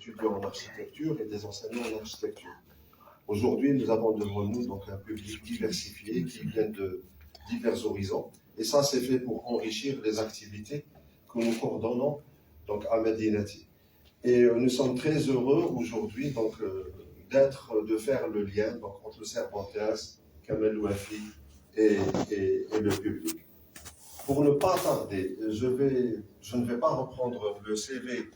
étudiants en architecture et des enseignants en architecture. Aujourd'hui, nous avons devant nous donc un public diversifié qui vient de divers horizons. Et ça, c'est fait pour enrichir les activités que nous coordonnons donc, à Medinati. Et nous sommes très heureux aujourd'hui donc, de faire le lien donc, entre le Cervantes, Kamel Ouafi et le public. Pour ne pas tarder, je ne vais pas reprendre le CV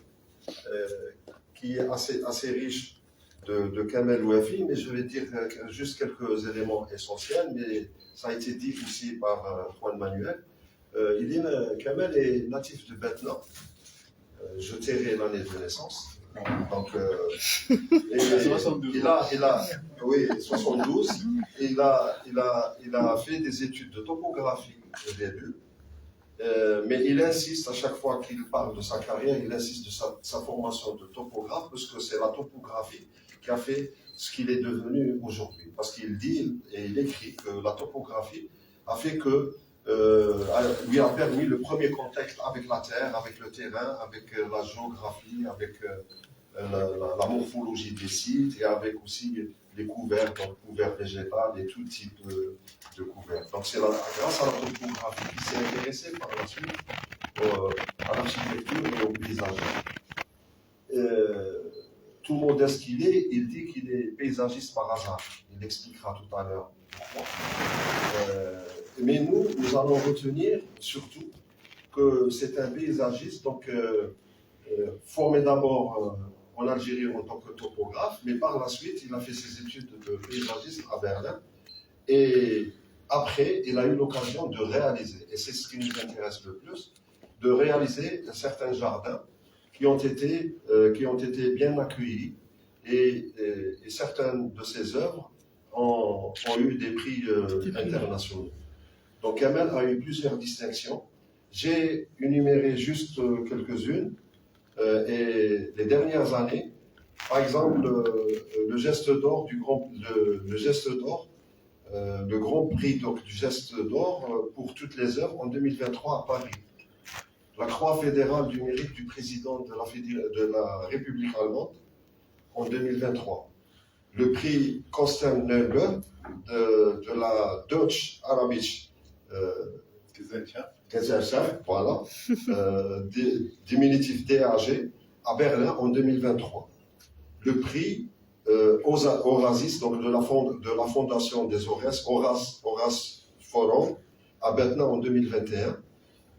qui est assez riche de Kamel Ouafi, mais je vais dire juste quelques éléments essentiels, mais ça a été dit aussi par Juan Manuel. Kamel est natif de Betna. Je tairai l'année de naissance. Donc, oui, 72. Il a fait des études de topographie au début. Mais il insiste à chaque fois qu'il parle de sa carrière, il insiste de sa formation de topographe, parce que c'est la topographie qui a fait ce qu'il est devenu aujourd'hui. Parce qu'il dit et il écrit que la topographie a fait que lui a permis le premier contact avec la terre, avec le terrain, avec la géographie, avec la morphologie des sites et avec aussi les couverts, donc couverts végétales et tout type de couverts. Donc c'est grâce à la topographie qu'il s'est intéressé par la suite à l'architecture et au paysage. Tout modeste qu'il est, il dit qu'il est paysagiste par hasard. Il expliquera tout à l'heure pourquoi. Mais nous allons retenir surtout que c'est un paysagiste donc, formé d'abord en Algérie en tant que topographe, mais par la suite, il a fait ses études de paysagisme à Berlin. Et après, il a eu l'occasion de réaliser, et c'est ce qui nous intéresse le plus, de réaliser certains jardins qui ont été bien accueillis. Et certaines de ses œuvres ont eu des prix internationaux. Donc, Kamel a eu plusieurs distinctions. J'ai énuméré juste quelques-unes. Et les dernières années, par exemple, le geste d'or le grand prix donc, du geste d'or pour toutes les œuvres en 2023 à Paris. La croix fédérale du mérite du président de la République allemande en 2023. Le prix Constant Neuber de la Deutsche Arabisch Gesellschaft, voilà, diminutif DAG, à Berlin en 2023. Le prix Horasis, donc de la fondation des Horace Forum, à Berlin en 2021.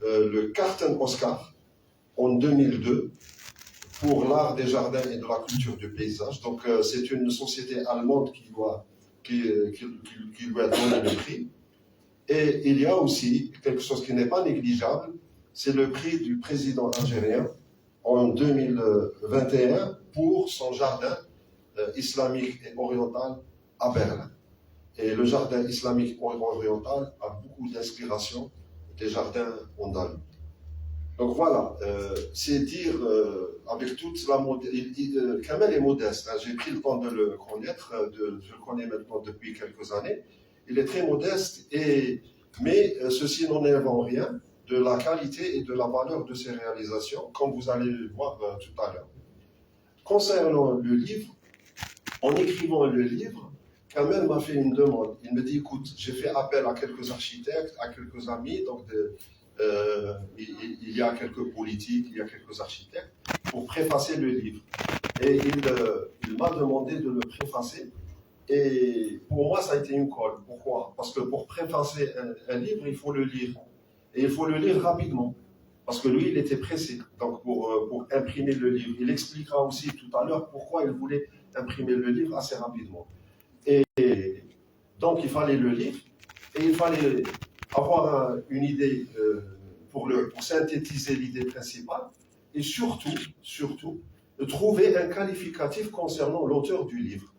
Le Karten Oscar en 2002 pour l'art des jardins et de la culture du paysage. Donc c'est une société allemande qui lui a donné le prix. Et il y a aussi quelque chose qui n'est pas négligeable, c'est le prix du président algérien en 2021 pour son jardin islamique et oriental à Berlin. Et le jardin islamique et oriental a beaucoup d'inspiration des jardins andalous. Donc voilà, c'est dire avec toute la modestie. Kamel est modeste, hein, j'ai pris le temps de le connaître, je le connais maintenant depuis quelques années. Il est très modeste, mais ceci n'enlève en rien de la qualité et de la valeur de ses réalisations, comme vous allez le voir tout à l'heure. Concernant le livre, en écrivant le livre, Kamel m'a fait une demande. Il me dit, écoute, j'ai fait appel à quelques architectes, à quelques amis, donc il y a quelques politiques, il y a quelques architectes, pour préfacer le livre. Et il m'a demandé de le préfacer. Et pour moi, ça a été une colle. Pourquoi? Parce que pour préfacer un livre, il faut le lire. Et il faut le lire rapidement. Parce que lui, il était pressé donc pour imprimer le livre. Il expliquera aussi tout à l'heure pourquoi il voulait imprimer le livre assez rapidement. Et donc, il fallait le lire. Et il fallait avoir une idée pour synthétiser l'idée principale. Et surtout, trouver un qualificatif concernant l'auteur du livre.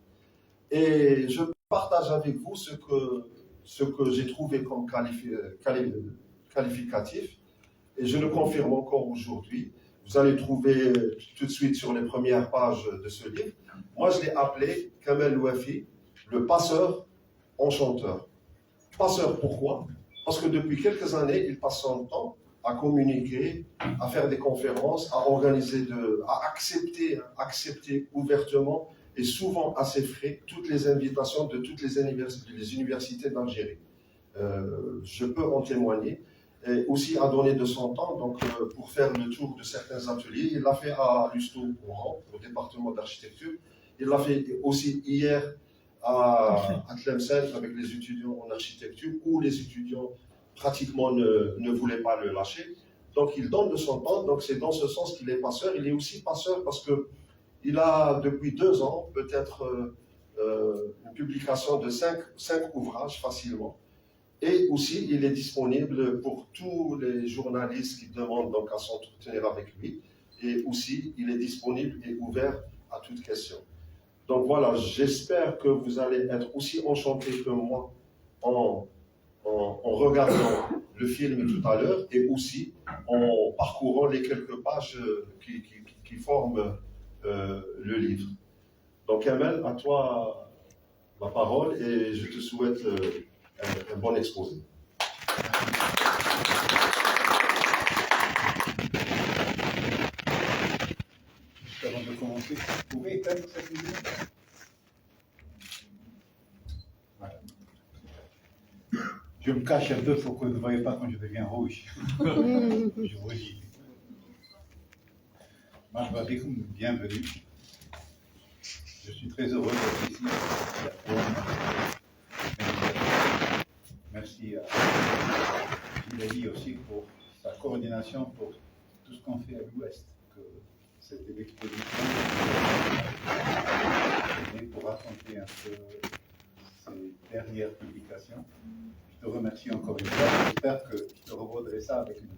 Et je partage avec vous ce que j'ai trouvé comme qualificatif, et je le confirme encore aujourd'hui. Vous allez trouver tout de suite sur les premières pages de ce livre. Moi, je l'ai appelé Kamel Ouafi, le passeur enchanteur. Passeur, pourquoi? Parce que depuis quelques années, il passe son temps à communiquer, à faire des conférences, à organiser, à accepter ouvertement et souvent à ses frais toutes les invitations de toutes les universités d'Algérie. Je peux en témoigner. Et aussi à donner de son temps donc, pour faire le tour de certains ateliers. Il l'a fait à Lusto, au département d'architecture. Il l'a fait aussi hier à Tlemcen avec les étudiants en architecture, où les étudiants pratiquement ne voulaient pas le lâcher. Donc il donne de son temps, donc c'est dans ce sens qu'il est passeur. Il est aussi passeur parce qu'il a depuis 2 ans peut-être une publication de 5 ouvrages facilement. Et aussi, il est disponible pour tous les journalistes qui demandent donc à s'entretenir avec lui. Et aussi, il est disponible et ouvert à toute question. Donc voilà, j'espère que vous allez être aussi enchantés que moi en regardant le film tout à l'heure et aussi en parcourant les quelques pages qui forment le livre. Donc Amel, à toi la parole et je te souhaite un bon exposé. Avant de commencer, vous pouvez éteindre cette lumière? Voilà. Je me cache un peu pour que vous ne voyez pas quand je deviens rouge. Je vous dis. Marhaba bikoum, bienvenue. Je suis très heureux d'être ici. Merci à Gilali aussi pour sa coordination pour tout ce qu'on fait à l'Ouest. C'était l'exposition pour raconter un peu ces dernières publications. Je te remercie encore une fois. J'espère que je te revaudrai ça avec une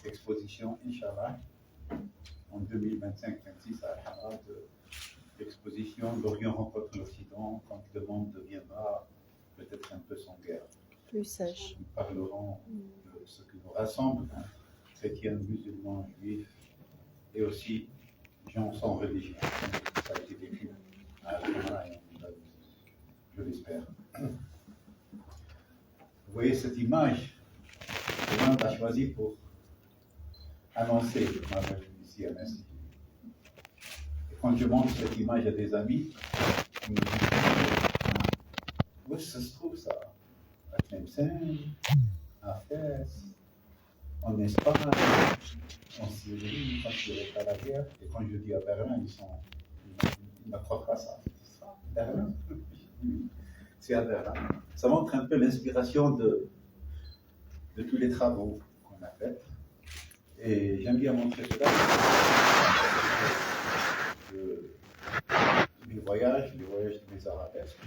exposition, Inch'Allah, en 2025-26 à Hamad, l'exposition L'Orient rencontre l'Occident quand le monde deviendra peut-être un peu sans guerre. Plus sage. Nous parlerons de ce qui nous rassemble, chrétiens, musulmans, juifs, et aussi gens sans religion. Ça a été vécu à Algérie, je l'espère. Vous voyez cette image que l'on a choisie pour annoncer ma venue ici à l'Institut. Et quand je montre cette image à des amis, ils me disent où est-ce que ça se trouve ça? À Tlemcen, à Fès, en Espagne, en Syrie, quand il est à la guerre, et quand je dis à Berlin, ils ne croient pas ça. Berlin? C'est à Berlin. Ça montre un peu l'inspiration de tous les travaux qu'on a faits. Et j'aime bien montrer cela. Les voyages de mes arabesques,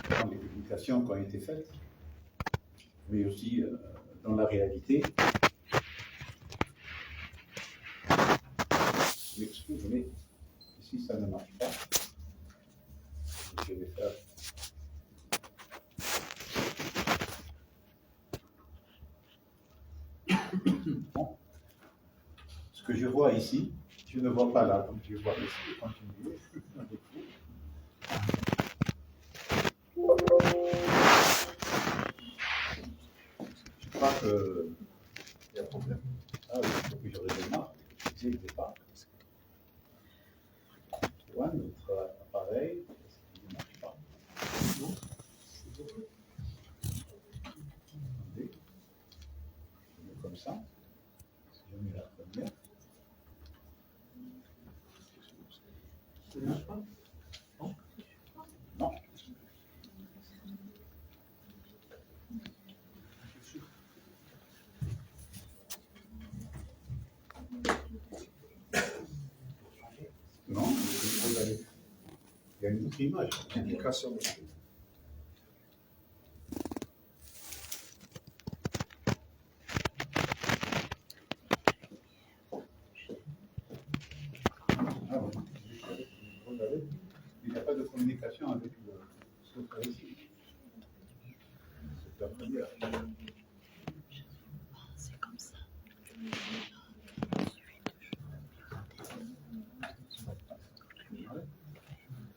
dans les publications qui ont été faites, mais aussi dans la réalité. Je m'excuse, mais ici ça ne marche pas. Je vais faire. Bon. Ce que je vois ici, je ne vois pas là, donc je vois ici, continuer avec vous. Je crois qu'il y a un problème. Ah oui, il faut que je redémarre. Je ne sais pas. Ouais, notre appareil, est-ce qu'il ne marche pas? Non. Attendez. Je mets comme ça. Je mets la première. Ça ne marche pas? Non. Non. Non, il y a une autre image. Publication. Ah bon, regardez, il n'y a pas de communication avec ce cas ici. C'est la première. C'est comme ça.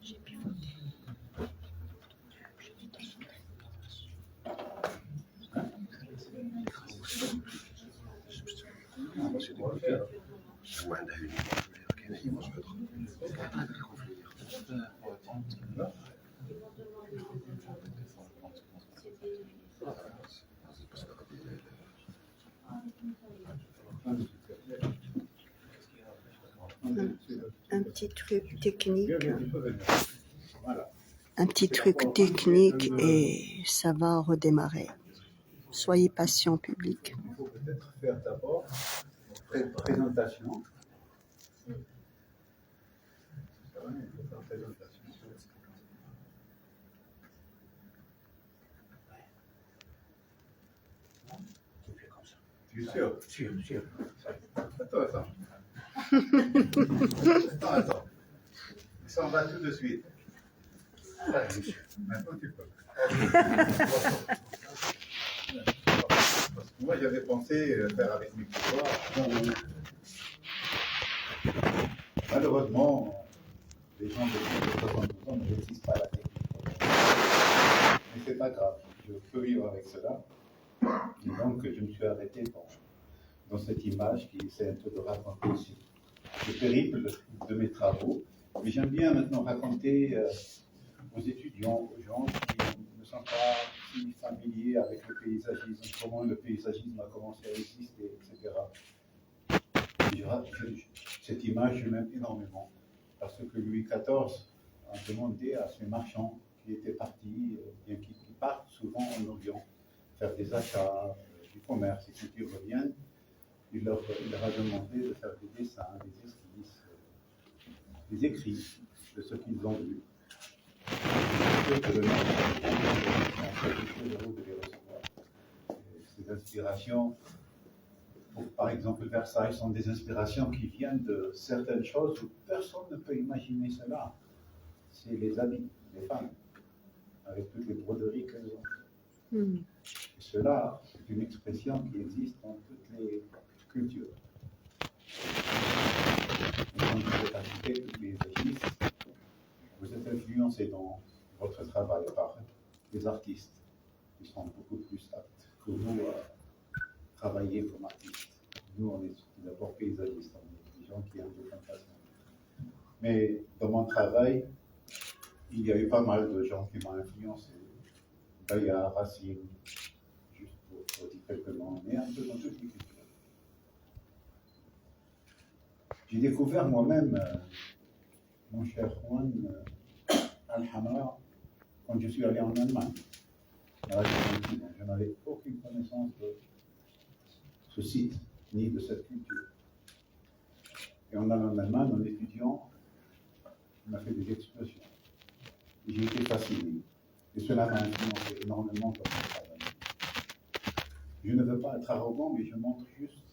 J'ai pivoté. وعندها كاين هي مجهود Un petit truc technique. Voilà. Un petit truc technique et ça va redémarrer. Soyez patient, public. Il faut peut-être faire d'abord une présentation. Il faut faire présentation. Tu es sûr? Sûr. Attends. Attends. Ça en va tout de suite. Maintenant tu peux. Parce que moi j'avais pensé faire avec mes pouvoirs. Malheureusement, les gens de 72 ans ne maîtrisent pas la technique. Mais c'est pas grave, je peux vivre avec cela. Et donc je me suis arrêté dans cette image qui essaie un peu de raconter aussi le périple de mes travaux. Mais j'aime bien maintenant raconter aux étudiants, aux gens qui ne sont pas si familiers avec le paysagisme, comment le paysagisme a commencé à exister, etc. Cette image, je l'aime énormément, parce que Louis XIV a demandé à ses marchands qui étaient partis, bien qu'ils partent souvent en Orient, faire des achats, du commerce, et qu'ils reviennent, il leur a demandé de faire des dessins, des esquisses, des écrits de ce qu'ils ont vu. Ces inspirations, par exemple Versailles, sont des inspirations qui viennent de certaines choses où personne ne peut imaginer cela. C'est les habits des femmes, avec toutes les broderies qu'elles ont. Et cela, c'est une expression qui existe dans toutes les cultures. Et quand vous êtes architecte ou paysagiste, vous êtes influencé dans votre travail par des artistes qui sont beaucoup plus aptes que vous à travailler comme artistes. Nous, on est d'abord paysagistes, on est des gens qui aiment de façon. Mais dans mon travail, il y a eu pas mal de gens qui m'ont influencé. Bayard, Racine, juste pour dire quelques noms, mais un peu dans toutes les cultures. J'ai découvert moi-même, mon cher Juan, Al-Hamra, quand je suis allé en Allemagne. Je n'avais aucune connaissance de ce site, ni de cette culture. Et en allant en Allemagne, en étudiant, on a fait des excursions. J'ai été fasciné. Et cela m'a influencé énormément dans mon travail. Je ne veux pas être arrogant, mais je montre juste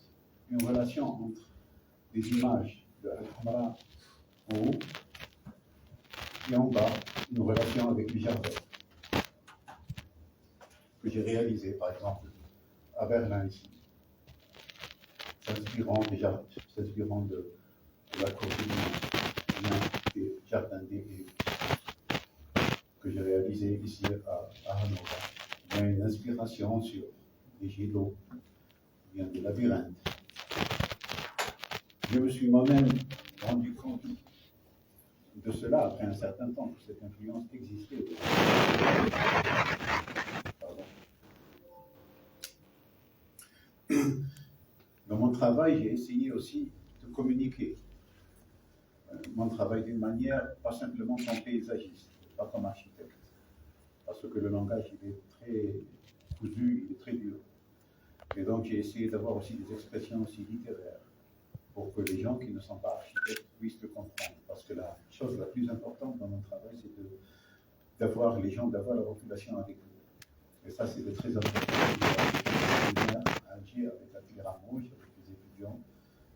une relation entre les images de Al-Hamra en haut et en bas, une relation avec les jardins que j'ai réalisé, par exemple, à Berlin ici, s'inspirant de la cour des jardins des villes que j'ai réalisé ici à Hannover. Il y a une inspiration sur les jets d'eau, bien des labyrinthes. Je me suis moi-même rendu compte de cela après un certain temps, que cette influence existait. Dans mon travail, j'ai essayé aussi de communiquer mon travail d'une manière, pas simplement comme paysagiste, pas comme architecte, parce que le langage il est très cousu, il est très dur. Et donc j'ai essayé d'avoir aussi des expressions aussi littéraires, pour que les gens qui ne sont pas architectes puissent le comprendre. Parce que la chose la plus importante dans mon travail, c'est d'avoir la population avec vous. Et ça, c'est de très important. À agir avec la Tiramouche, avec les étudiants,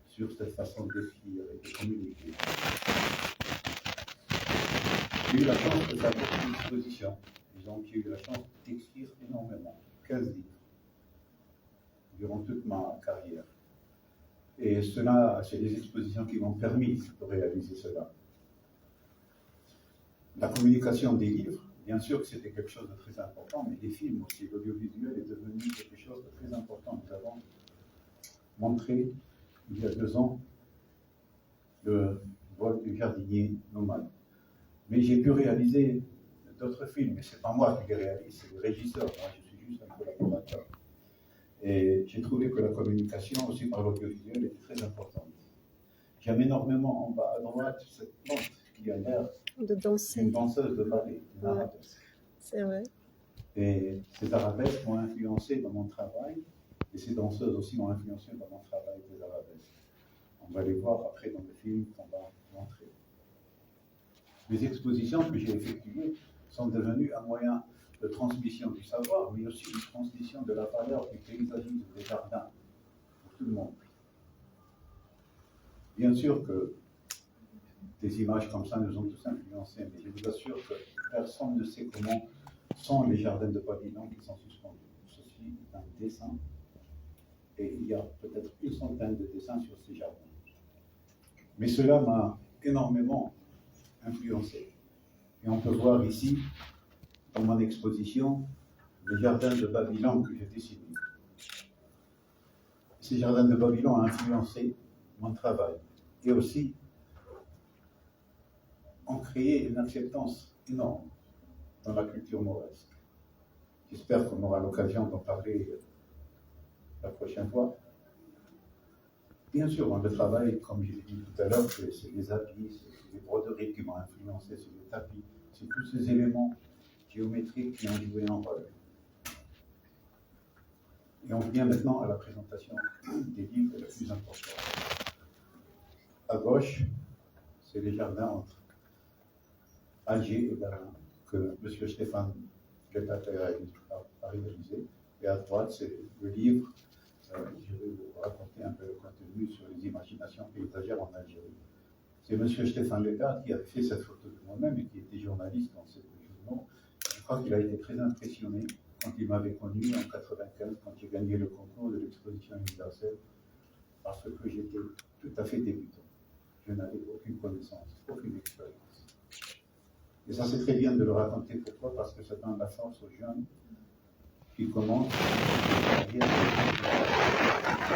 sur cette façon d'écrire et de communiquer. J'ai eu la chance de faire beaucoup d'expositions. Disons que j'ai eu la chance d'écrire énormément, 15 livres, durant toute ma carrière. Et cela, c'est des expositions qui m'ont permis de réaliser cela. La communication des livres, bien sûr que c'était quelque chose de très important, mais les films aussi, l'audiovisuel est devenu quelque chose de très important. Nous avons montré il y a 2 ans, le vol du jardinier nomade. Mais j'ai pu réaliser d'autres films, mais ce n'est pas moi qui les réalise, c'est le régisseur, moi je suis juste un collaborateur. Et j'ai trouvé que la communication aussi par l'audiovisuel était très importante. J'aime énormément en bas à droite cette plante qui a l'air De danser. d'une danseuse de ballet, une Ouais. arabesque. C'est vrai. Et ces arabesques m'ont influencé dans mon travail, et ces danseuses aussi m'ont influencé dans mon travail des arabesques. On va les voir après dans le film qu'on va montrer. Les expositions que j'ai effectuées sont devenues un moyen de transmission du savoir, mais aussi de transmission de la valeur du paysagisme des jardins pour tout le monde. Bien sûr que des images comme ça nous ont tous influencés, mais je vous assure que personne ne sait comment sont les jardins de Babylone qui sont suspendus. Ceci est un dessin, et il y a peut-être une centaine de dessins sur ces jardins. Mais cela m'a énormément influencé. Et on peut voir ici, dans mon exposition, les jardins de Babylone que j'ai dessinés. Ces jardins de Babylone ont influencé mon travail et aussi ont créé une acceptance énorme dans la culture mauresque. J'espère qu'on aura l'occasion d'en parler la prochaine fois. Bien sûr, dans le travail, comme je l'ai dit tout à l'heure, c'est les habits, c'est les broderies qui m'ont influencé, c'est les tapis, c'est tous ces éléments géométriques qui ont joué un rôle. Et on vient maintenant à la présentation des livres les plus importants. À gauche, c'est les jardins entre Alger et Berlin que M. Stéphane Leppater a réalisé. Et à droite, c'est le livre. Je vais vous raconter un peu le contenu sur les imaginations paysagères en Algérie. C'est M. Stéphane Leppater qui a fait cette photo de moi-même et qui était journaliste dans ces journaux. Je crois qu'il a été très impressionné quand il m'avait connu en 1995, quand j'ai gagné le concours de l'exposition universelle, parce que j'étais tout à fait débutant. Je n'avais aucune connaissance, aucune expérience. Et ça, c'est très bien de le raconter. Pourquoi? Parce que ça donne la force aux jeunes qui commencent à ne pas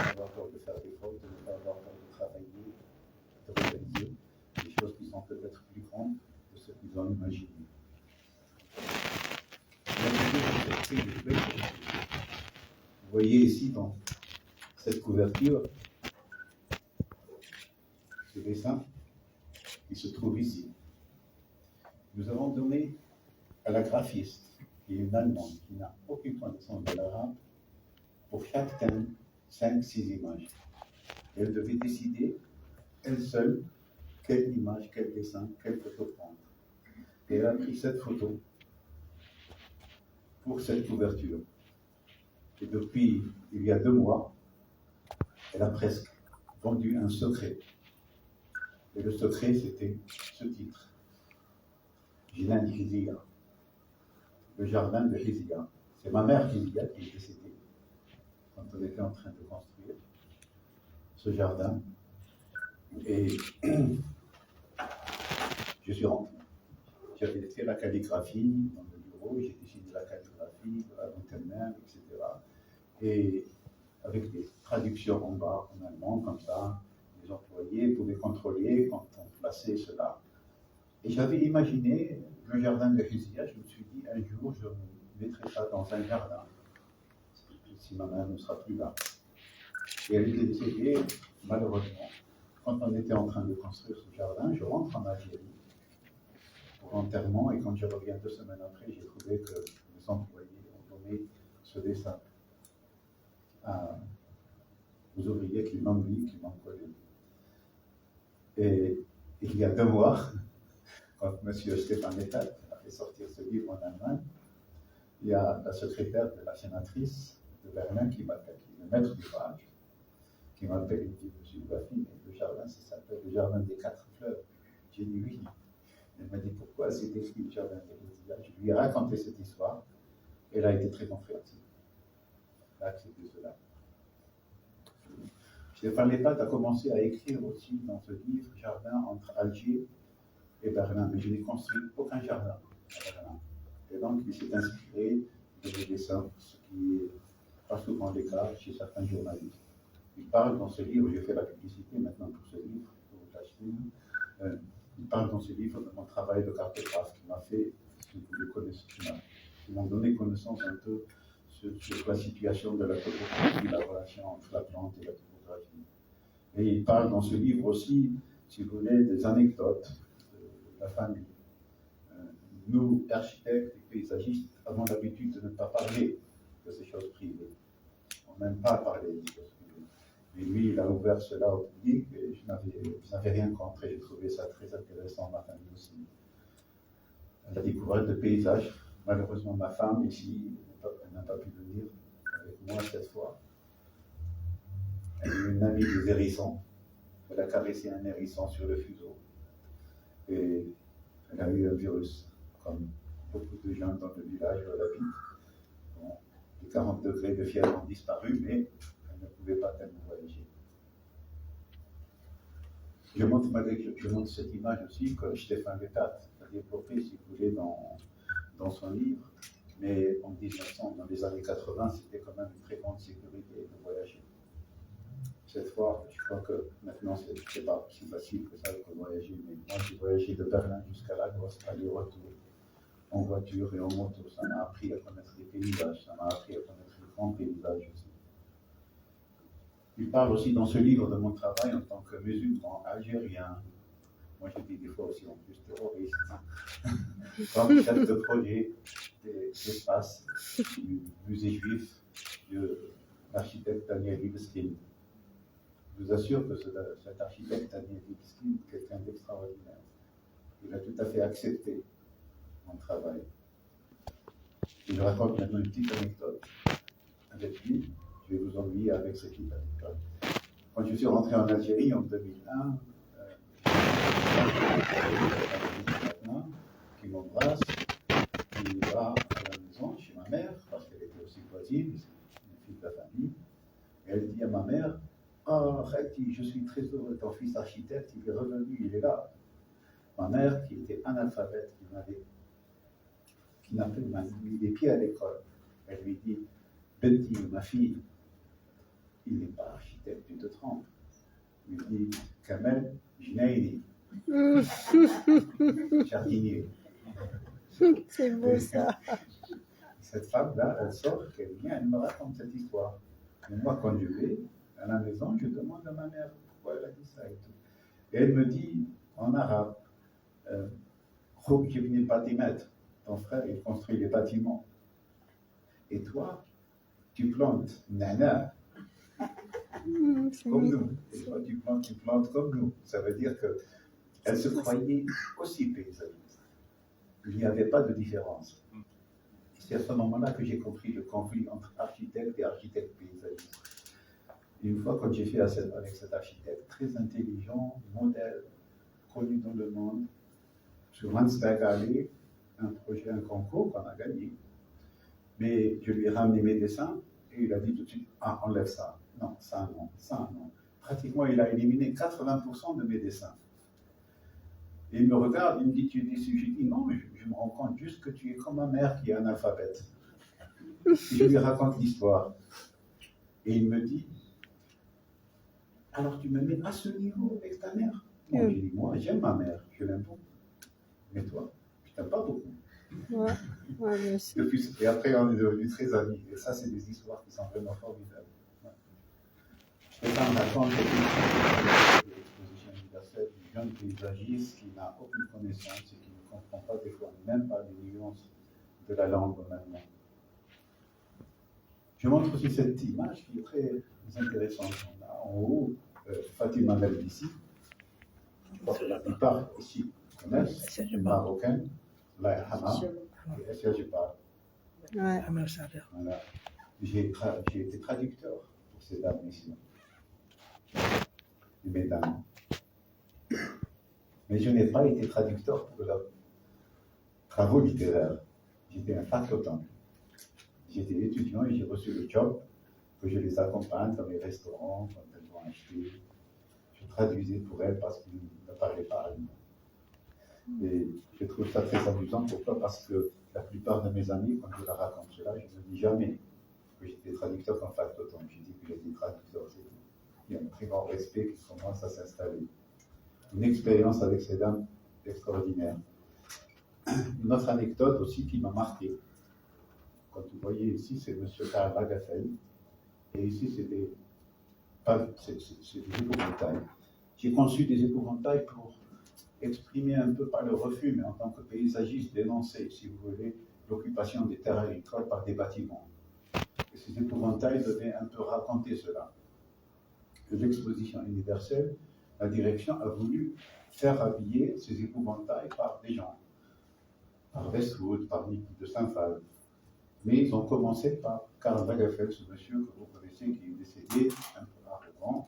avoir peur de faire des fautes, de ne pas avoir peur de travailler, de réaliser des choses qui sont peut-être plus grandes que ce qu'ils ont imaginé. Vous voyez ici dans cette couverture ce dessin qui se trouve ici. Nous avons donné à la graphiste, qui est une Allemande, qui n'a aucune connaissance de l'arabe, pour chaque thème, 5-6 images. Et elle devait décider, elle seule, quelle image, quel dessin, quelle photo prendre. Et elle a pris cette photo pour cette couverture. Et depuis il y a 2 mois, elle a presque vendu un secret. Et le secret, c'était ce titre. Jinan Hizia, le jardin de Hizia. C'est ma mère Hizia qui est décédée quand on était en train de construire ce jardin. Et je suis rentré. J'avais fait la calligraphie dans le bureau, j'ai dessiné la calligraphie, la Gutenberg, etc. Et avec des traductions en bas en allemand, comme ça, les employés pouvaient contrôler quand on plaçait cela. Et j'avais imaginé le jardin de Hizia. Je me suis dit, un jour, je mettrai ça dans un jardin, si ma mère ne sera plus là. Et elle était décédée, malheureusement. Quand on était en train de construire ce jardin, je rentre en Algérie pour l'enterrement, et quand je reviens 2 semaines après, j'ai trouvé que les employés ont donné ce dessin aux ouvriers qui l'ont mis, qui l'ont collé. Et il y a 2 mois, quand M. Stéphane Leppater a fait sortir ce livre en Allemagne, il y a la secrétaire de la sénatrice de Berlin qui m'appelle, qui est le maître d'ouvrage, qui m'appelle et me dit, M. Bafi, le jardin, ça s'appelle le jardin des 4 fleurs. J'ai dit oui. Elle m'a dit pourquoi c'est écrit le jardin des Hizia. Je lui ai raconté cette histoire. Elle a été très compréhensive. Elle a accepté cela. Stéphane Leppater a commencé à écrire aussi dans ce livre Jardin entre Alger et Berlin, mais je n'ai construit aucun jardin à Berlin. Et donc il s'est inspiré de mes dessins, ce qui n'est pas souvent le cas chez certains journalistes. Il parle dans ce livre, je fais la publicité maintenant pour ce livre, pour l'acheter. Il parle dans ce livre de mon travail de cartographe qui m'a fait, si vous le connaissez, qui m'ont donné connaissance un peu sur la situation de la topographie, la relation entre la plante et la topographie. Et il parle dans ce livre aussi, si vous voulez, des anecdotes de la famille. Nous, architectes et paysagistes, avons l'habitude de ne pas parler de ces choses privées. On n'aime pas parler des choses privées. Mais lui, il a ouvert cela au public et je n'avais rien contre et j'ai trouvé ça très intéressant, ma famille aussi. La découverte de paysages. Malheureusement, ma femme ici, elle n'a pas pu venir avec moi cette fois. Elle est une amie des hérissons. Elle a caressé un hérisson sur le fuseau. Et elle a eu un virus, comme beaucoup de gens dans le village où elle habite. Bon, les 40 degrés de fièvre ont disparu, mais elle ne pouvait pas tellement voyager. Je montre cette image aussi que Stéphane Lettat a développée, si vous voulez, dans son livre. Mais en 1900, dans les années 80, c'était quand même une très grande sécurité de voyager. Cette fois, je crois que maintenant, c'est pas si facile que ça de voyager, mais moi, j'ai voyagé de Berlin jusqu'à Lagos, aller-retour, en voiture et en moto. Ça m'a appris à connaître les paysages, ça m'a appris à connaître les grands paysages aussi. Il parle aussi dans ce livre de mon travail en tant que musulman algérien. Moi, je dis des fois aussi en plus terroriste. Comme chef de projet d'espace du musée juif de l'architecte Daniel Libeskind. Je vous assure que cet architecte Daniel Libeskind est quelqu'un d'extraordinaire. Il a tout à fait accepté mon travail. Et je raconte maintenant une petite anecdote avec lui. Je vais vous ennuyer avec cette petite anecdote. Quand je suis rentré en Algérie en 2001, qui m'embrasse, qui va à la maison chez ma mère, parce qu'elle était aussi voisine, c'est une fille de la famille, et elle dit à ma mère: ah, Khati, je suis très heureux, ton fils architecte, il est revenu, il est là. Ma mère, qui était analphabète, qui n'a pas mis les pieds à l'école, elle lui dit: Betty, ma fille, il n'est pas architecte, tu te trompes. Il lui dit: Kamel, Jnaïdi, jardinier. C'est beau ça. Cette femme-là, elle sort, elle vient, elle me raconte cette histoire. Et moi, quand je vais à la maison, je demande à ma mère pourquoi elle a dit ça et tout. Et elle me dit en arabe: ton frère, il construit les bâtiments. Et toi, tu plantes nana comme nous. Et toi, tu plantes comme nous. Ça veut dire qu'elle se croyait aussi paysagiste. Il n'y avait pas de différence. C'est à ce moment-là que j'ai compris le conflit entre architecte et architecte paysagiste. Et une fois, quand j'ai fait avec cet architecte très intelligent, modèle, connu dans le monde, sur Landsberg Alley, un projet, un concours qu'on a gagné. Mais je lui ai ramené mes dessins et il a dit tout de suite: ah, enlève ça. Non, ça non, ça non. Pratiquement, il a éliminé 80% de mes dessins. Et il me regarde, il me dit: tu es déçu? Je dis: non, je me rends compte juste que tu es comme ma mère qui est analphabète. Et je lui raconte l'histoire. Et il me dit: alors tu me mets à ce niveau avec ta mère? Moi, j'ai dit: moi, j'aime ma mère, je l'aime beaucoup. Mais toi, je t'aime pas beaucoup. Ouais, ouais, Et après, on est devenus très amis. Et ça, c'est des histoires qui sont vraiment formidables. Ouais. Et ça, on raconte l'exposition universelle du jeune paysagiste qui n'a aucune connaissance et qui ne comprend pas des fois même pas les nuances de la langue maintenant. Je montre aussi cette image qui est très intéressante. On a en haut Fatima Melbissi. La plupart ici connaissent, une marocaine, la Hama, et Essia Jebbar. ouais. Voilà. J'ai été traducteur pour ces dames ici. Mesdames. Mais je n'ai pas été traducteur pour leurs travaux littéraires. J'étais un factotum. J'étais étudiant et j'ai reçu le job que je les accompagne dans les restaurants quand elles vont acheter. Je traduisais pour elles parce qu'ils ne parlaient pas allemand. Et je trouve ça très amusant. Pourquoi? Parce que la plupart de mes amis, quand je leur raconte cela, je ne dis jamais que j'étais traducteur comme factotum. Je dis que j'étais traducteur, c'est tout. il y a un très grand respect qui commence à s'installer. Une expérience avec ces dames extraordinaire. Une autre anecdote aussi qui m'a marqué. Quand vous voyez ici, c'est M. Karl Lagerfeld, et ici, c'est des épouvantails. J'ai conçu des épouvantails pour exprimer un peu, pas le refus, mais en tant que paysagiste, dénoncer, si vous voulez, l'occupation des terres agricoles par des bâtiments. Et ces épouvantails devaient un peu raconter cela. L'exposition universelle, la direction a voulu faire habiller ces épouvantails par des gens, par Westwood, par Nick de Saint-Phal. Mais ils ont commencé par Karl Lagerfeld, ce monsieur que vous connaissez, qui est décédé, un peu arrogant.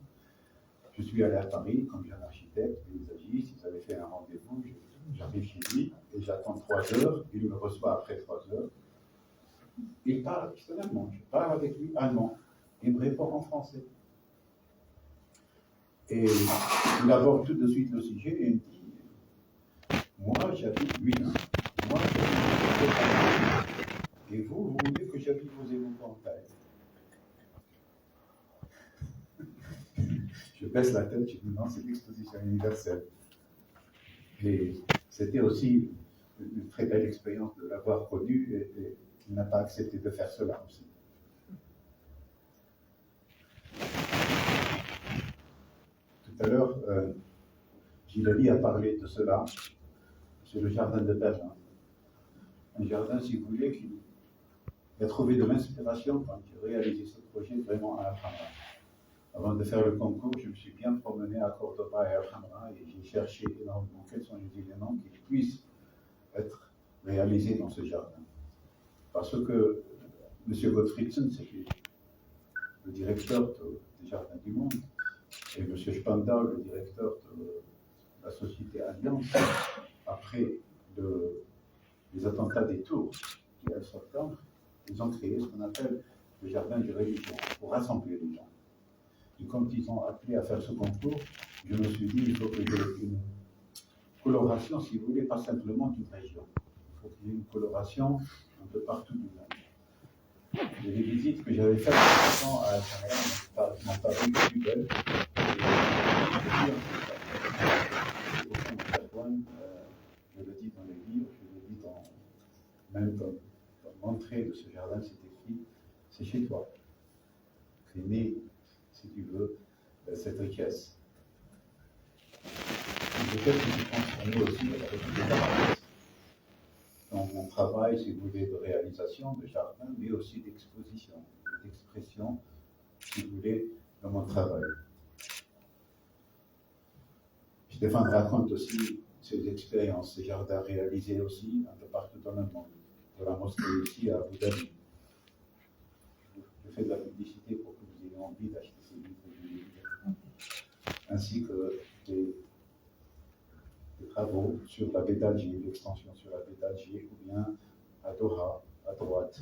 Je suis allé à Paris comme jeune architecte, paysagiste, ils avaient fait un rendez-vous, j'arrive chez lui et j'attends 3 heures, il me reçoit après 3 heures. Il parle extrêmement, je parle avec lui allemand, il me répond en français. Et il aborde tout de suite le sujet et il me dit, moi j'habite lui, moi j'habite et vous voulez que j'habite vos épouvantails. Je baisse la tête, je dis non, c'est l'exposition universelle. Et c'était aussi une très belle expérience de l'avoir connu et qu'il n'a pas accepté de faire cela aussi. Tout à l'heure, Gilali a parlé de cela, c'est le jardin de Berlin. Un jardin, si vous voulez, qui a trouvé de l'inspiration quand j'ai réalisé ce projet vraiment à Alhambra. Avant de faire le concours, je me suis bien promené à Cordoba et à Alhambra et j'ai cherché énormément quels sont les éléments qui puissent être réalisés dans ce jardin. Parce que M. Gottfriedsen, c'était le directeur des Jardins du Monde, et M. Spandau, le directeur de la société Alliance, après les attentats des Tours du 11 septembre, ils ont créé ce qu'on appelle le jardin de religion, pour rassembler les gens. Et quand ils ont appelé à faire ce concours, je me suis dit, il faut que j'ai une coloration, si vous voulez, pas simplement d'une région. Il faut qu'il y ait une coloration un peu partout du monde. Et les visites que j'avais faites à Algérie m'ont paru plus belles. Je le dis dans les livres, je le dis même dans l'entrée de ce jardin, c'est écrit, c'est chez toi. C'est né, si tu veux, cette richesse. Peut-être que je pense pour nous aussi avec des artistes. Dans mon travail, si vous voulez, de réalisation de jardin, mais aussi d'exposition, d'expression, si vous voulez, dans mon travail. Stéphane raconte aussi ses expériences, ses jardins réalisés aussi un peu partout dans le monde, de la mosquée ici à Abu Dhabi. Je fais de la publicité pour que vous ayez envie d'acheter ces livres, ainsi que des travaux sur la Bédalgie, l'extension sur la Bédalgie, ou bien à Doha, à droite,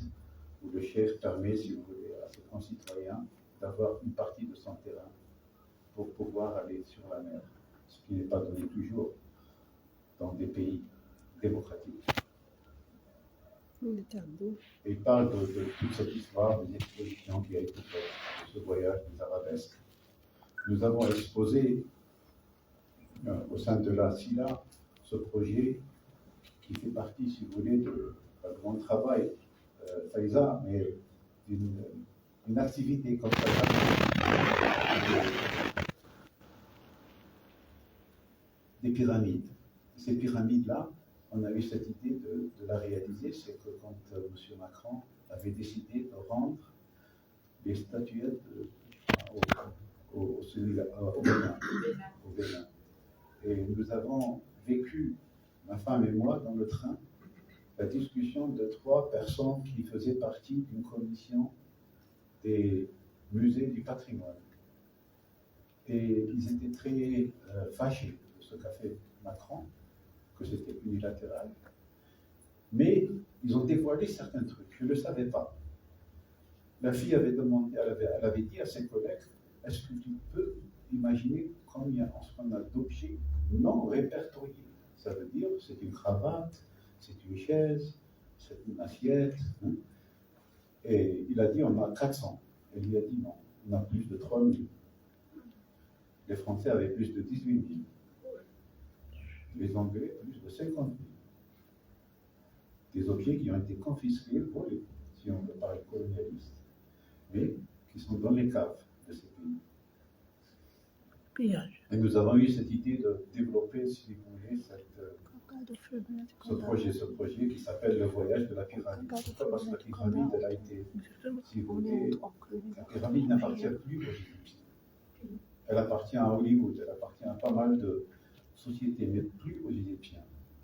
où le chef permet, si vous voulez, à ses concitoyens d'avoir une partie de son terrain pour pouvoir aller sur la mer, ce qui n'est pas donné toujours dans des pays démocratiques. Et il parle de toute cette histoire, des expositions qui a été faite, de ce voyage des arabesques. Nous avons exposé au sein de la SILA ce projet qui fait partie, si vous voulez, de mon travail, Faïza, mais une activité comme ça. Des pyramides. Ces pyramides-là, on a eu cette idée de la réaliser, c'est que quand M. Macron avait décidé de rendre les statuettes au Bénin. Et nous avons vécu, ma femme et moi, dans le train, la discussion de 3 personnes qui faisaient partie d'une commission des musées du patrimoine. Et ils étaient très fâchés de ce qu'a fait Macron, que c'était unilatéral. Mais ils ont dévoilé certains trucs, je ne le savais pas. La fille avait demandé, elle avait dit à ses collègues, est-ce que tu peux imaginer combien on a d'objets non répertoriés? Ça veut dire, c'est une cravate, c'est une chaise, c'est une assiette. Hein. Et il a dit, on a 400. Elle lui a dit, non, on a plus de 3000. Les Français avaient plus de 18 000. Les Anglais, plus de 50 000. Des objets qui ont été confisqués, volés, si on veut parler colonialiste, mais qui sont dans les caves de ces pays. Pillage. Et nous avons eu cette idée de développer, si vous voulez, ce projet qui s'appelle le voyage de la pyramide. Pourquoi? Parce que la pyramide, elle a été, si vous voulez, la pyramide n'appartient plus aux Égyptiens. Elle appartient à Hollywood, elle appartient à pas mal de sociétés, mais plus aux Égyptiens.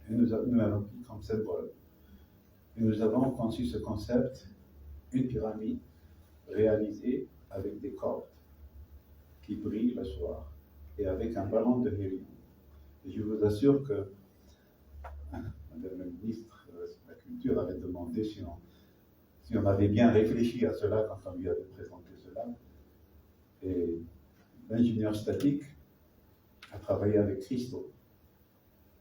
Et nous l'avons pris comme symbole. Et nous avons conçu ce concept, une pyramide réalisée avec des cordes qui brillent le soir et avec un ballon de hélium. Et je vous assure que Madame la ministre de la Culture avait demandé si on avait bien réfléchi à cela quand on lui avait présenté cela. Et l'ingénieur statique a travaillé avec Christo.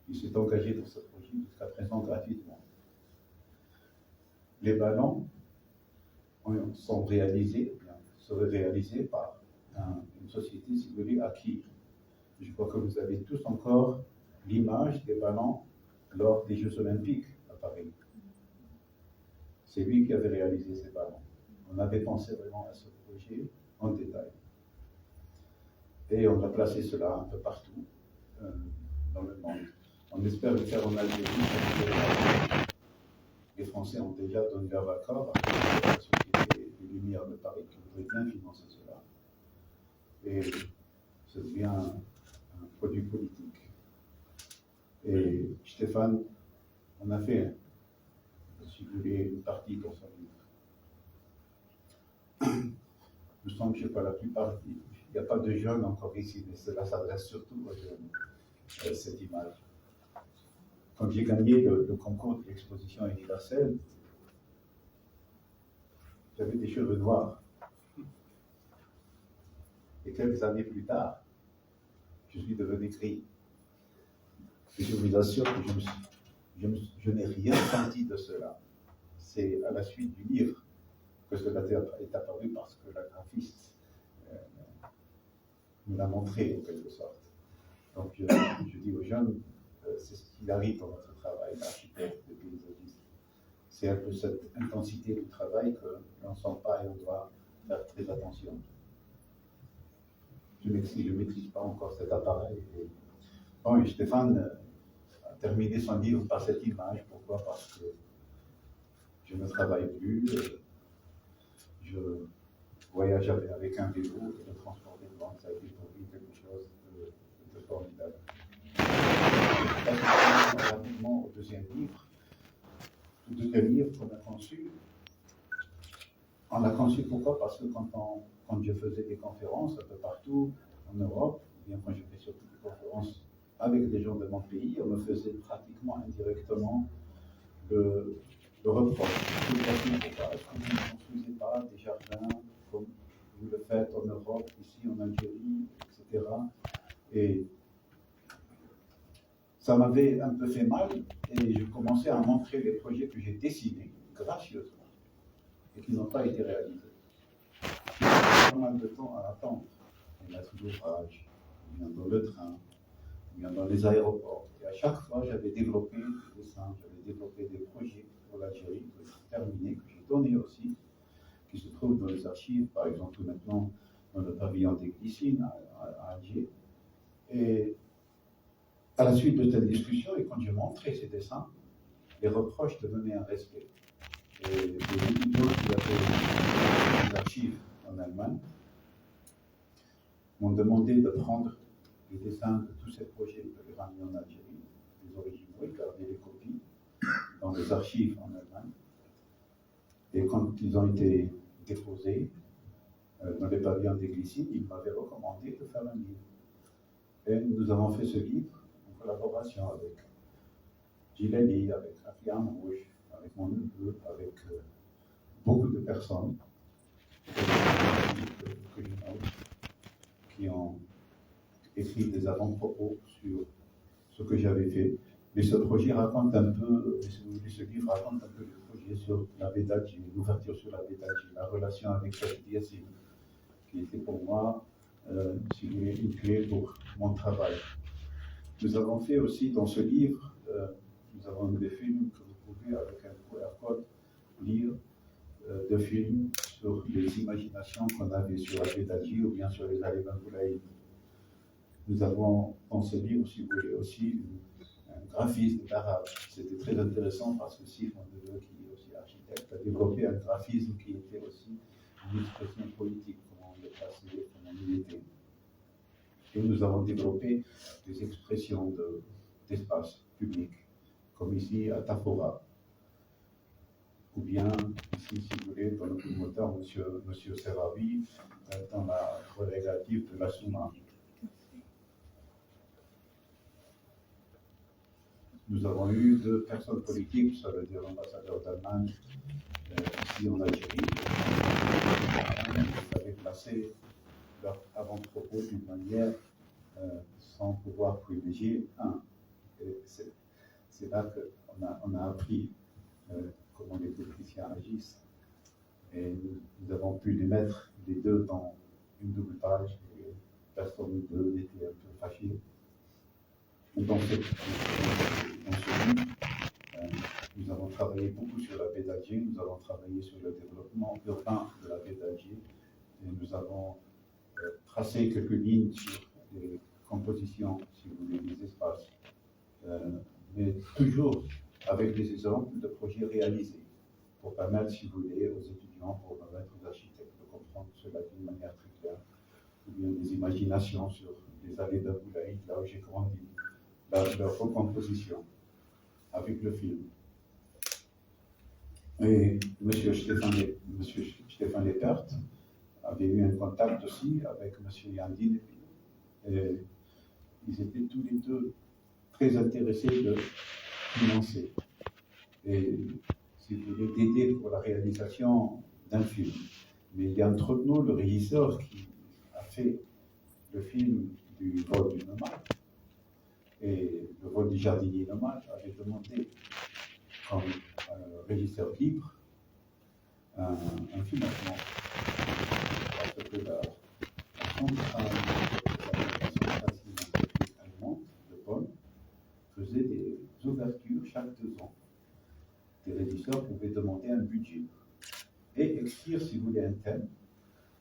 Il s'est engagé dans ce projet jusqu'à présent gratuitement. Les ballons sont réalisés, seraient réalisés par une société, si vous voulez, acquise. Je crois que vous avez tous encore l'image des ballons lors des Jeux Olympiques à Paris. C'est lui qui avait réalisé ces ballons. On avait pensé vraiment à ce projet en détail. Et on a placé cela un peu partout dans le monde. On espère le faire en Algérie. Les Français ont déjà donné leur accord avec la Société des Lumières de Paris qui voudrait bien financer cela. Et ça devient un produit politique. Et Stéphane, on a fait, si vous voulez, une partie dans son livre. Il me semble que je ne sais pas, la plupart, il n'y a pas de jeunes encore ici, mais cela s'adresse surtout aux jeunes, cette image. Quand j'ai gagné le concours de l'exposition universelle, j'avais des cheveux noirs. Et quelques années plus tard, je suis devenu gris. Et je vous assure que je n'ai rien senti de cela. C'est à la suite du livre que cela est apparu parce que la graphiste nous l'a montré en quelque sorte. Donc je dis aux jeunes, c'est ce qui arrive dans notre travail d'architecte, de paysagiste. C'est un peu cette intensité du travail que l'on ne sent pas et on doit faire très attention. Je ne maîtrise pas encore cet appareil. Bon, et Stéphane a terminé son livre par cette image. Pourquoi? Parce que je ne travaille plus, je voyage avec un vélo et le transport des banques, ça a été pour lui quelque chose de formidable. Rapidement au deuxième livre. Le deuxième livre qu'on a conçu, on l'a conçu pourquoi? Parce que quand je faisais des conférences un peu partout en Europe, bien quand je fais surtout des conférences avec des gens de mon pays, on me faisait pratiquement indirectement le reproche. Pourquoi est-ce que vous ne construisez pas des jardins comme vous le faites en Europe, ici en Algérie, etc. Et ça m'avait un peu fait mal et je commençais à montrer les projets que j'ai dessinés gracieusement et qui n'ont pas été réalisés. J'ai pas mal de temps à attendre. Les maîtres d'ouvrage, ou bien dans le train, ou bien dans les aéroports. Et à chaque fois, j'avais développé des dessins, j'avais développé des projets pour l'Algérie que j'ai terminés, que j'ai donnés aussi, qui se trouvent dans les archives, par exemple maintenant dans le pavillon des Glycines à Alger. Et à la suite de cette discussion, et quand j'ai montré ces dessins, les reproches devenaient un respect. Et les étudiants qui avaient les archives en Allemagne m'ont demandé de prendre les dessins de tous ces projets, de les ramener en Algérie, les originaux, et garder les copies dans les archives en Allemagne. Et quand ils ont été déposés dans les pavillons des Glycines, ils m'avaient recommandé de faire un livre. Et nous avons fait ce livre en collaboration avec Gilali, avec Afiam Rouge, avec mon neveu, avec beaucoup de personnes que je nomme, qui ont écrit des avant-propos sur ce que j'avais fait. Mais ce projet raconte un peu, si vous voulez, ce livre raconte un peu le projet sur la Bédaji, l'ouverture sur la Bédaji, la relation avec Cheikh Yassine, qui était pour moi si vous voulez, une clé pour mon travail. Nous avons fait aussi dans ce livre, nous avons des films que vous pouvez avec un QR code lire, de films sur les imaginations qu'on avait sur la pédagogie ou bien sur les Alevin Boulaïd. Nous avons dans ce livre, si vous voulez, aussi un graphisme d'arabe. C'était très intéressant parce que Simon Deleu, qui est aussi architecte, a développé un graphisme qui était aussi une expression politique, comment on le plaçait, comment il était. Et nous avons développé des expressions d'espace public, comme ici à Tafora, ou bien ici, si vous voulez, dans le moteur, Monsieur Serravi, dans la relégative de la Souma. Nous avons eu 2 personnes politiques, ça veut dire l'ambassadeur d'Allemagne ici en Algérie, qui avaient placé leur avant-propos d'une manière sans pouvoir privilégier un. Et c'est là qu'on a appris comment les politiciens agissent. Et nous avons pu les mettre les 2 dans une double page et personne d'eux n'était un peu fâché. Dans ce livre, nous avons travaillé beaucoup sur la pédagogie, nous avons travaillé sur le développement urbain de la pédagogie et nous avons tracé quelques lignes sur des compositions, si vous voulez, des espaces, mais toujours avec des exemples de projets réalisés pour permettre, si vous voulez, aux étudiants, pour permettre aux architectes de comprendre cela d'une manière très claire, ou bien des imaginations sur les allées d'Aboulaïd, là où j'ai grandi, leur recomposition avec le film. Et M. Stéphane Lepert avait eu un contact aussi avec M. Yandine. Et ils étaient tous les 2 très intéressés de financer et, si vous voulez, d'aider pour la réalisation d'un film. Mais il y a entre nous le régisseur qui a fait le film du vol du nomade. Et le vol du jardinier nomade avait demandé, comme régisseur libre, un financement. Parce que la centrale allemande de Bonn faisait des ouvertures chaque 2 ans. Les régisseurs pouvaient demander un budget et écrire, si vous voulez, un thème.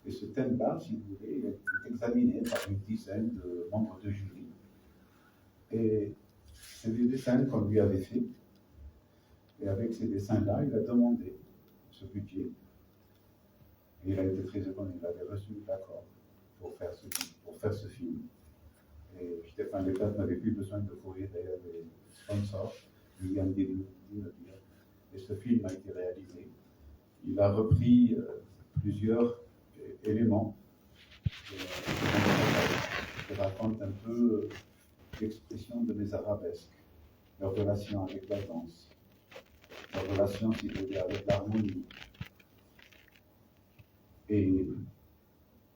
Et ce thème-là, si vous voulez, est examiné par une dizaine de membres de jury. Et c'est des dessins qu'on lui avait fait. Et avec ces dessins-là, il a demandé ce budget. Et il a été très heureux, il avait reçu l'accord pour faire ce film. Et Stéphane Lepert n'avait plus besoin de courir derrière les sponsors, il vient de dire. Et ce film a été réalisé. Il a repris plusieurs éléments qui racontent un peu l'expression de mes arabesques, leur relation avec la danse, leur relation, si vous voulez, avec l'harmonie. Et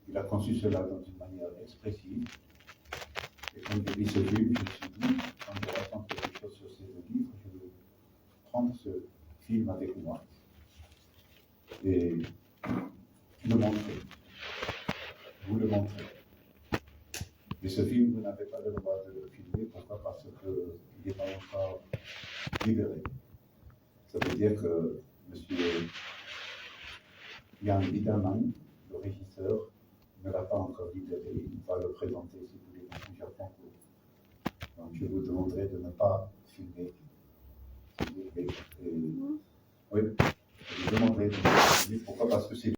il a conçu cela dans une manière expressive. Et quand j'ai lu ce film, je me suis dit, quand je raconte quelque chose sur ces 2 livres, je vais prendre ce film avec moi et le montrer. Vous le montrer. Et ce film, vous n'avez pas le droit de le filmer. Pourquoi? Parce qu'il n'est pas encore libéré. Ça veut dire que M. Jan Biedermann, le régisseur, ne l'a pas encore libéré. Il va le présenter, si vous voulez, dans plusieurs concours. Donc je vous demanderai de ne pas filmer, s'il vous plaît. Oui, je vous demanderai de ne pas filmer. Pourquoi? Parce que c'est